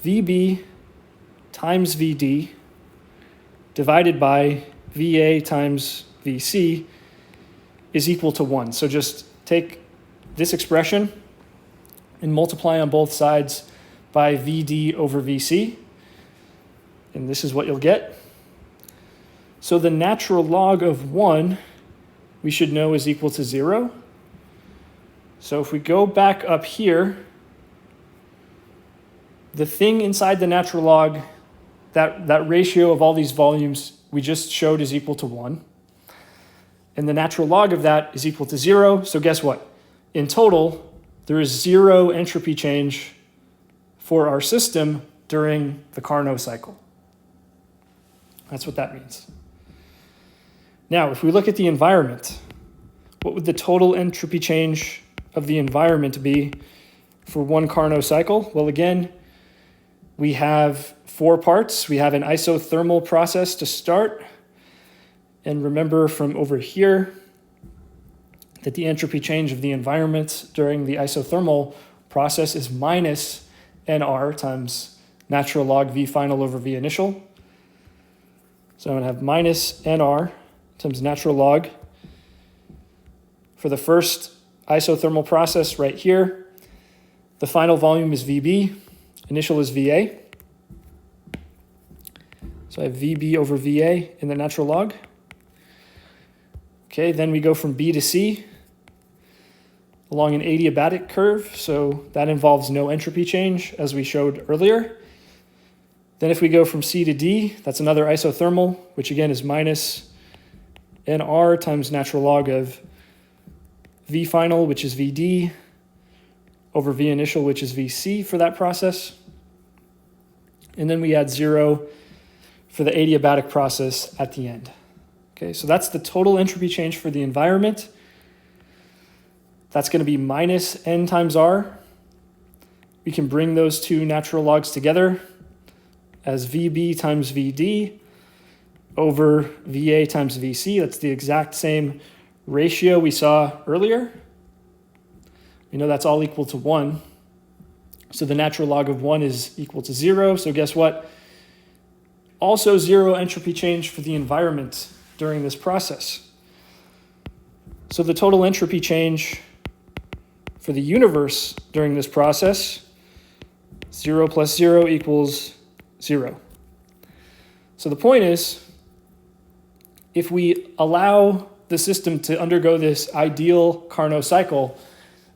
Vb times Vd divided by Va times Vc is equal to 1. So just take this expression and multiply on both sides by Vd over Vc, and this is what you'll get. So the natural log of 1 we should know is equal to 0. So if we go back up here, the thing inside the natural log, that ratio of all these volumes we just showed is equal to 1. And the natural log of that is equal to 0. So guess what? In total, there is 0 entropy change for our system during the Carnot cycle. That's what that means. Now, if we look at the environment, what would the total entropy change of the environment be for one Carnot cycle? Well, again, we have 4 parts. We have an isothermal process to start. And remember from over here that the entropy change of the environment during the isothermal process is minus nR times natural log V final over V initial. So I'm going to have minus nR times natural log for the first isothermal process right here. The final volume is Vb, initial is Va. So I have Vb over Va in the natural log. Okay, then we go from B to C along an adiabatic curve, so that involves no entropy change, as we showed earlier. Then if we go from C to D, that's another isothermal, which again is minus nR times natural log of V final, which is Vd, over V initial, which is Vc for that process. And then we add 0 for the adiabatic process at the end. Okay, so that's the total entropy change for the environment. That's going to be minus n times R. We can bring those two natural logs together as Vb times Vd over Va times Vc. That's the exact same ratio we saw earlier. We know that's all equal to 1. So the natural log of 1 is equal to 0. So guess what? Also 0 entropy change for the environment during this process. So the total entropy change for the universe during this process, 0 plus 0 equals 0. So the point is, if we allow the system to undergo this ideal Carnot cycle,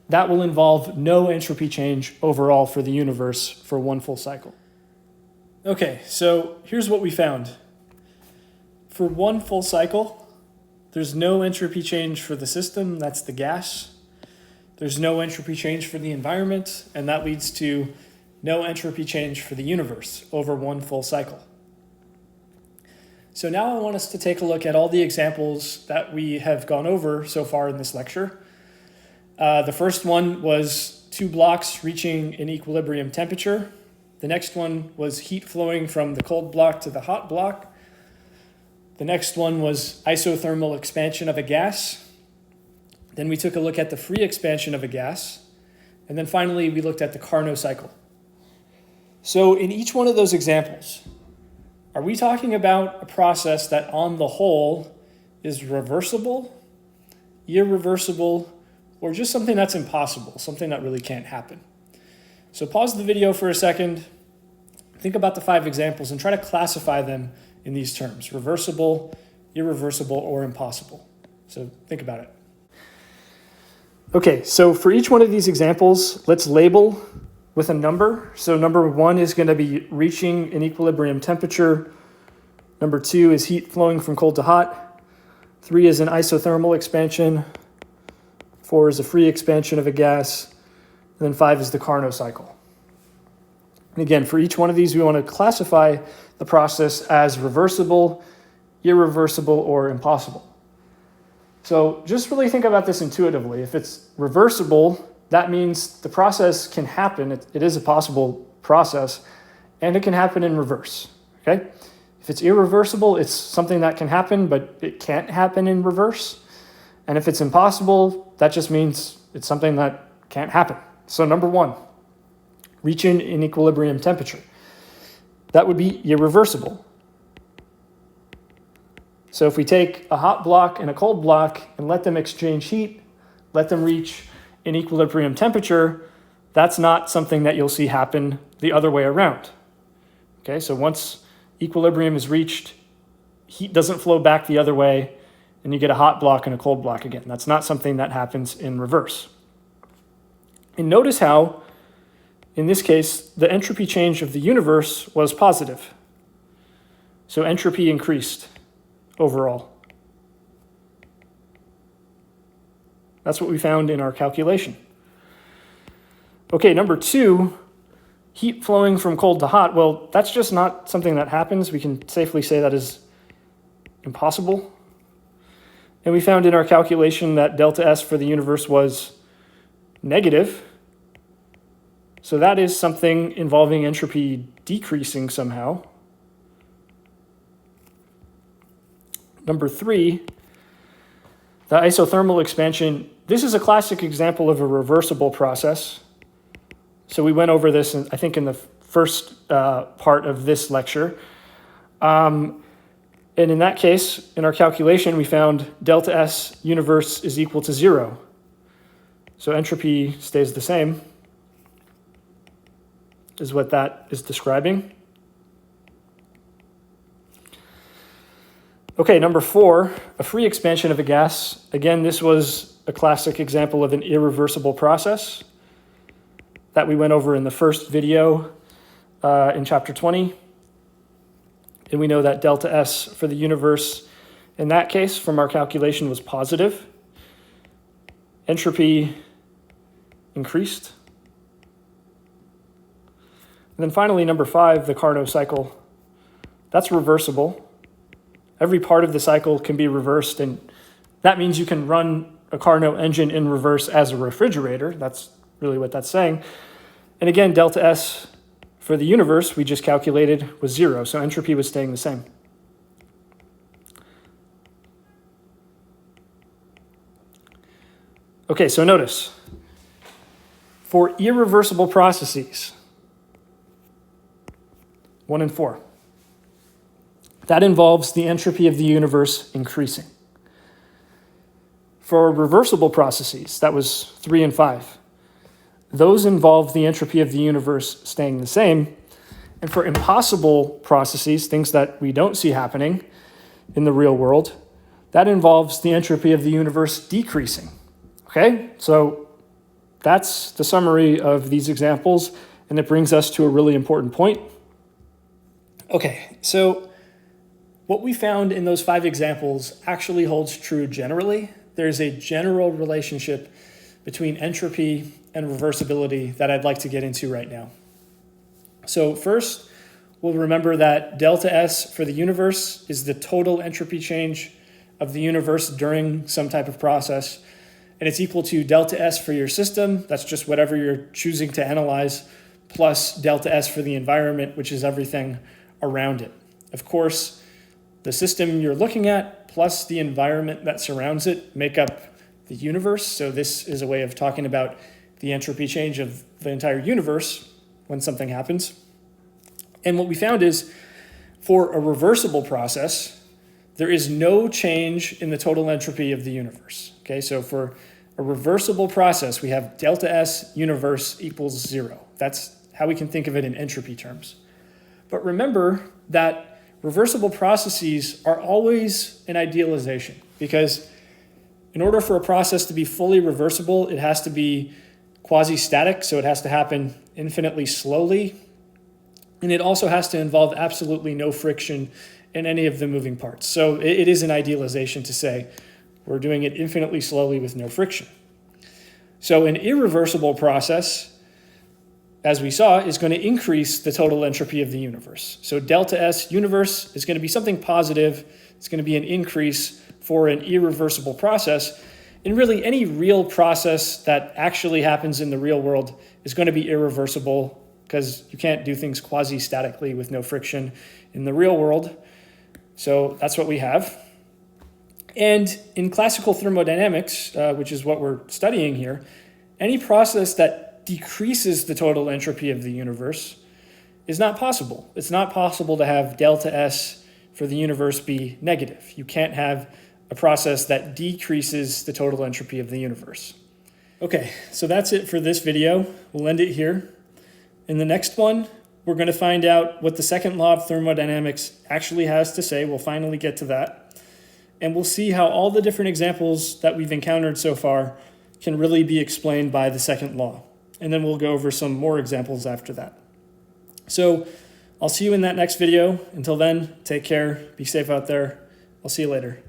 that will involve no entropy change overall for the universe for one full cycle. Okay, so here's what we found. For one full cycle, there's no entropy change for the system, that's the gas. There's no entropy change for the environment, and that leads to no entropy change for the universe over one full cycle. So now I want us to take a look at all the examples that we have gone over so far in this lecture. The first one was 2 blocks reaching an equilibrium temperature. The next one was heat flowing from the cold block to the hot block. The next one was isothermal expansion of a gas. Then we took a look at the free expansion of a gas. And then finally, we looked at the Carnot cycle. So in each one of those examples, are we talking about a process that on the whole is reversible irreversible, or just something that's impossible, something that really can't happen. So pause the video for a second, think about the 5 examples and try to classify them in these terms: reversible, irreversible, or impossible. So think about it. Okay, so for each one of these examples, let's label with a number. So number 1 is going to be reaching an equilibrium temperature. Number 2 is heat flowing from cold to hot. 3 is an isothermal expansion. 4 is a free expansion of a gas. And then 5 is the Carnot cycle. And again, for each one of these, we want to classify the process as reversible, irreversible, or impossible. So just really think about this intuitively. If it's reversible, that means the process can happen. It is a possible process, and it can happen in reverse. Okay? If it's irreversible, it's something that can happen, but it can't happen in reverse. And if it's impossible, that just means it's something that can't happen. So number 1, reaching an equilibrium temperature. That would be irreversible. So if we take a hot block and a cold block and let them exchange heat, let them reach an equilibrium temperature, that's not something that you'll see happen the other way around. Okay, so once equilibrium is reached, heat doesn't flow back the other way, and you get a hot block and a cold block again. That's not something that happens in reverse. And notice how, in this case, the entropy change of the universe was positive. So entropy increased overall. That's what we found in our calculation. Okay, number 2, heat flowing from cold to hot. Well, that's just not something that happens. We can safely say that is impossible. And we found in our calculation that delta S for the universe was negative. So that is something involving entropy decreasing somehow. Number 3, the isothermal expansion. This is a classic example of a reversible process. So we went over this, I think, in the first part of this lecture. And in that case, in our calculation, we found delta S universe is equal to 0. So entropy stays the same, is what that is describing. Okay, number 4, a free expansion of a gas. Again, this was a classic example of an irreversible process that we went over in the first video in chapter 20. And we know that delta S for the universe, in that case, from our calculation, was positive. Entropy increased. And then finally, number 5, the Carnot cycle. That's reversible. Every part of the cycle can be reversed, and that means you can run a Carnot engine in reverse as a refrigerator. That's really what that's saying. And again, delta S for the universe, we just calculated, was 0, so entropy was staying the same. Okay, so notice, for irreversible processes, 1 and 4, that involves the entropy of the universe increasing. For reversible processes, that was 3 and 5. Those involve the entropy of the universe staying the same. And for impossible processes, things that we don't see happening in the real world, that involves the entropy of the universe decreasing. Okay, so that's the summary of these examples, and it brings us to a really important point. Okay, so what we found in those 5 examples actually holds true generally. There's a general relationship between entropy and reversibility that I'd like to get into right now. So first, we'll remember that delta S for the universe is the total entropy change of the universe during some type of process, and it's equal to delta S for your system, that's just whatever you're choosing to analyze, plus delta S for the environment, which is everything around it. Of course, the system you're looking at plus the environment that surrounds it make up the universe. So this is a way of talking about the entropy change of the entire universe when something happens. And what we found is for a reversible process, there is no change in the total entropy of the universe. Okay, so for a reversible process, we have delta S universe equals 0. That's how we can think of it in entropy terms. But remember that reversible processes are always an idealization, because in order for a process to be fully reversible, it has to be quasi-static, so it has to happen infinitely slowly, and it also has to involve absolutely no friction in any of the moving parts. So it is an idealization to say we're doing it infinitely slowly with no friction. So an irreversible process, as we saw, is going to increase the total entropy of the universe. So delta S universe is going to be something positive. It's going to be an increase for an irreversible process. And really, any real process that actually happens in the real world is going to be irreversible, because you can't do things quasi-statically with no friction in the real world. So that's what we have. And in classical thermodynamics, which is what we're studying here, any process that decreases the total entropy of the universe is not possible. It's not possible to have delta S for the universe be negative. You can't have a process that decreases the total entropy of the universe. Okay, so that's it for this video. We'll end it here. In the next one, we're going to find out what the second law of thermodynamics actually has to say. We'll finally get to that. And we'll see how all the different examples that we've encountered so far can really be explained by the second law. And then we'll go over some more examples after that. So I'll see you in that next video. Until then, take care, be safe out there. I'll see you later.